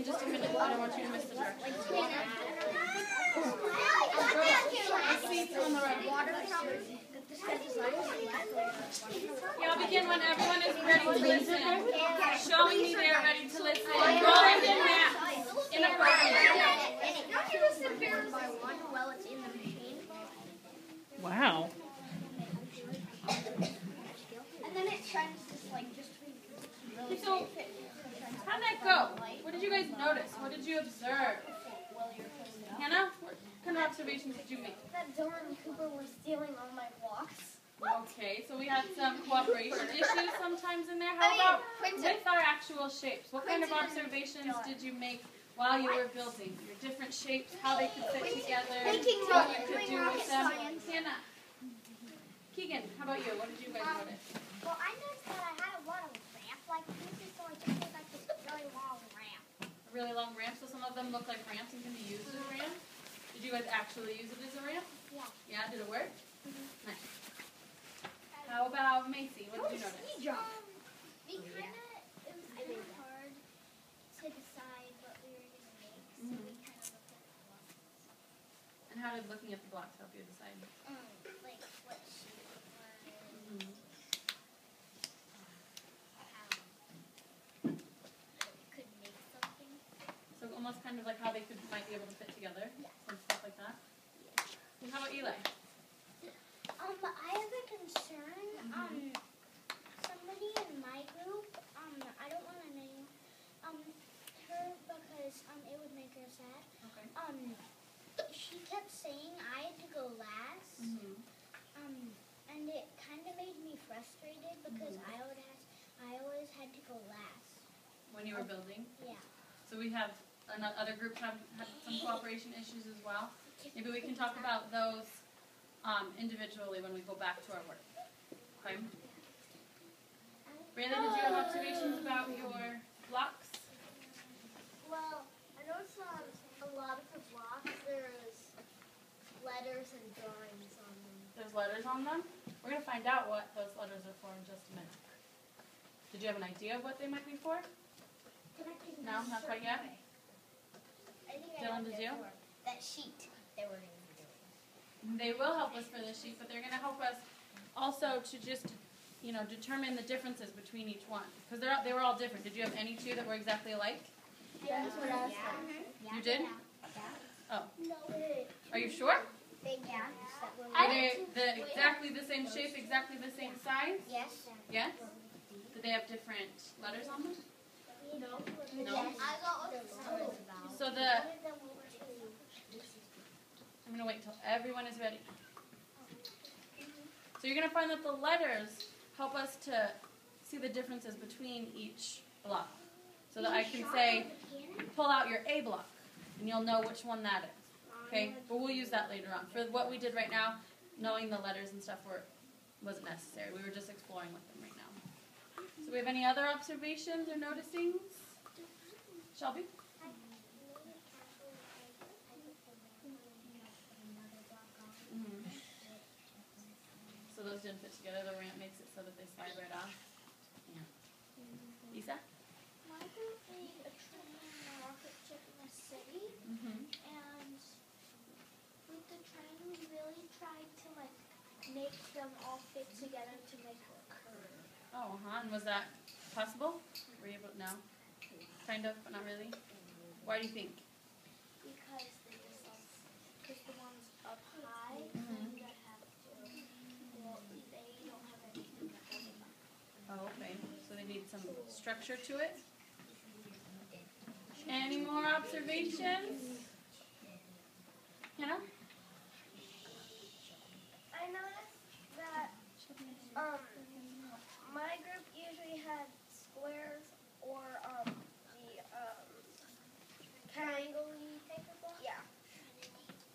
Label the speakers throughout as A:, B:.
A: in just a minute. I don't want you to miss the directions. Seats on the right. Yeah, I'll begin when everyone is ready to listen. Showing me they are ready to listen. Roland and Matt in a program. Wow.
B: And then it trends just
A: So, how'd that go? What did you guys notice? What did you observe? Hannah, what kind of observations did you make?
B: That Dora and Cooper were stealing all my blocks.
A: Okay, so we had some cooperation issues sometimes in there. How about with our actual shapes? What kind of observations did you make while you were building? Your different shapes, how they could fit together, what you could do with them. Hannah. Keegan, how about you? What did you guys notice?
B: Well, I noticed that I had a lot of ramp-like pieces, so I just made like this really long ramp.
A: A really long ramp, so some of them look like ramps and can be used as ramps. Did you guys actually use it as a ramp?
B: Yeah.
A: Yeah, did it work? Nice. How about Macy? What did you notice?
B: We kind of, it was kind of hard to decide what we were going to make, so we kind of looked at the blocks.
A: And how did looking at the blocks help you decide?
B: Like what shape it was, how we could make something.
A: So almost kind of like how they might be able to fit together and stuff like that. And how about Eli?
B: I have a concern. Somebody in my group, I don't want to name her because it would make her sad.
A: Okay.
B: She kept saying I had to go last. And it kind of made me frustrated because I always had to go last.
A: When you were building?
B: Yeah.
A: So we have other groups have had some cooperation issues as well. Maybe we can talk about those individually when we go back to our work. Okay? Brandon, did you have observations about your blocks?
B: Well, I noticed on a lot of the blocks there's letters and drawings on them.
A: There's letters on them? We're going to find out what those letters are for in just a minute. Did you have an idea of what they might be for? No, not quite yet? Dylan, did you?
B: That sheet they were going to be doing.
A: They will help us for this sheet, but they're going to help us also to just, determine the differences between each one. Because they were all different. Did you have any two that were exactly alike?
B: Yeah.
A: You did? Oh.
B: No, wait.
A: Are you sure?
B: Yeah.
A: Are they exactly the same shape, exactly the same size?
B: Yes.
A: Yes? Did they have different letters on them?
B: No.
A: No?
B: I got what this was about.
A: So I'm going to wait until everyone is ready. So you're going to find that the letters help us to see the differences between each block. So that I can say, pull out your A block, and you'll know which one that is. Okay? But we'll use that later on. For what we did right now, knowing the letters and stuff wasn't necessary. We were just exploring with them right now. So we have any other observations or noticings? Shelby? So those didn't fit together. The ramp makes it so that they slide right off. Yeah. Lisa?
B: My group made a train and a rocket ship in a city, and with the train we really tried to make them all fit together to make a curve.
A: Oh, and was that possible? Were you able to? No? Kind of, but not really? Why do you think?
B: Because the ones up high kind of have to, they don't have anything to hold them up.
A: Oh, okay. So they need some structure to it? Any more observations? Hannah?
B: I noticed that my group usually had squares or triangle-y type of blocks. Yeah.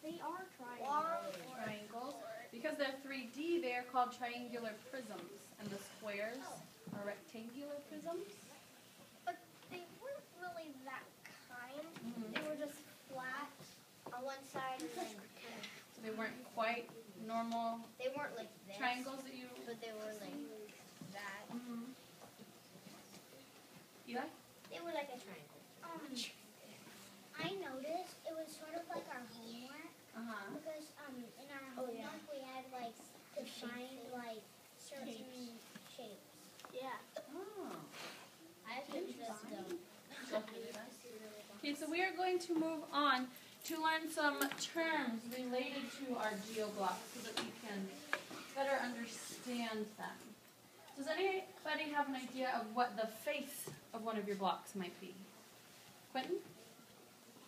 B: They are triangles.
A: Triangles. Because they're 3D, they are called triangular prisms. And the squares are rectangular prisms.
B: But they weren't really that kind. They were just flat on one side and then kind of...
A: So they weren't quite normal
B: They weren't like this.
A: triangles that you...
B: But they were like that.
A: Eli?
B: They were like a triangle.
A: so we are going to move on to learn some terms related to our GeoBlocks so that we can better understand them. Does anybody have an idea of what the face of one of your blocks might be? Quentin?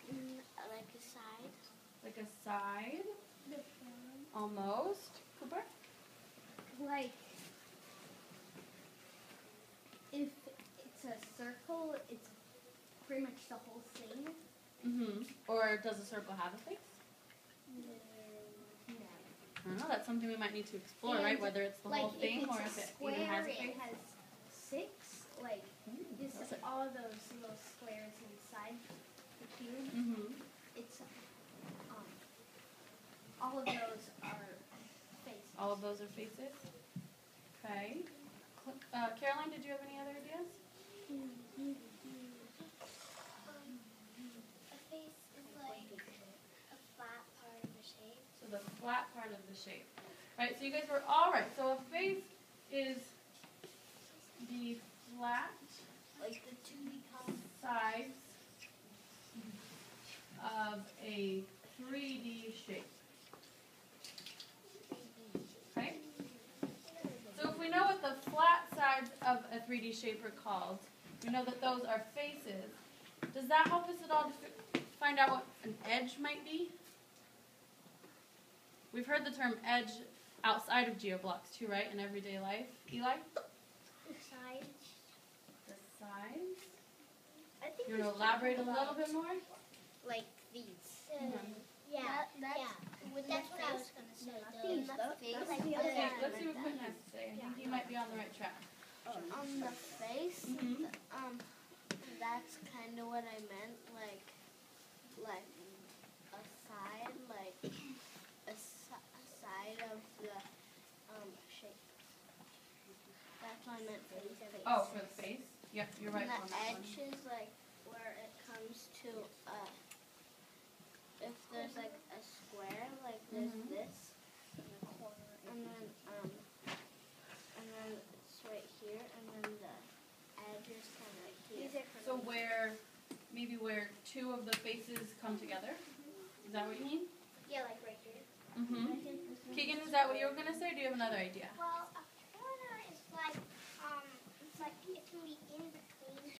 B: Like a side.
A: Like a side? Almost. Cooper?
C: Like, if it's a circle, it's pretty much the whole thing.
A: Mm-hmm. Or does a circle have a face?
C: No.
A: I don't know. That's something we might need to explore,
C: And,
A: right? Whether it's the whole thing or if
C: it's a
A: it
C: square,
A: even has a
C: it
A: face.
C: has 6. Like, this
A: That's
C: is
A: it.
C: all those little squares inside the cube.
A: Mm-hmm.
C: It's all of those are faces.
A: All of those are faces. Okay. Caroline, did you have any other ideas?
B: A face is like a flat part of the shape.
A: So the flat part of the shape. Right, so you guys were all right. So a face is the flat
B: Like the two become.
A: sides of a 3D shape. Okay? So if we know what the flat sides of a 3D shape are called, we know that those are faces. Does that help us at all to find out what an edge might be? We've heard the term edge outside of GeoBlocks too, right? In everyday life. Eli?
B: The sides.
A: The sides.
B: I think
A: You want to elaborate a little bit more?
B: like these.
A: Mhm.
B: Yeah,
C: That's
B: with that's what I was gonna say.
C: these,
B: The
C: though.
B: face.
C: That's the
A: Okay,
C: other
A: let's see what Quentin has to say. I think he might be on the right track.
D: On the face,
A: Mhm.
D: that's kind of what I meant, like a side, like a side of the shape. That's what I meant for the face.
A: Oh, for the face? Yep, you're right
D: And
A: on
D: the
A: that
D: edge is like where it comes to if there's like a square, like there's
A: Mhm.
D: this, and then it's right here, and then the edge is kind of like here.
A: So maybe where two of the faces come together? Is that what you mean?
B: Yeah, like right here.
A: Mm-hmm. Keegan, is that what you were going to say, or do you have another idea?
B: Well,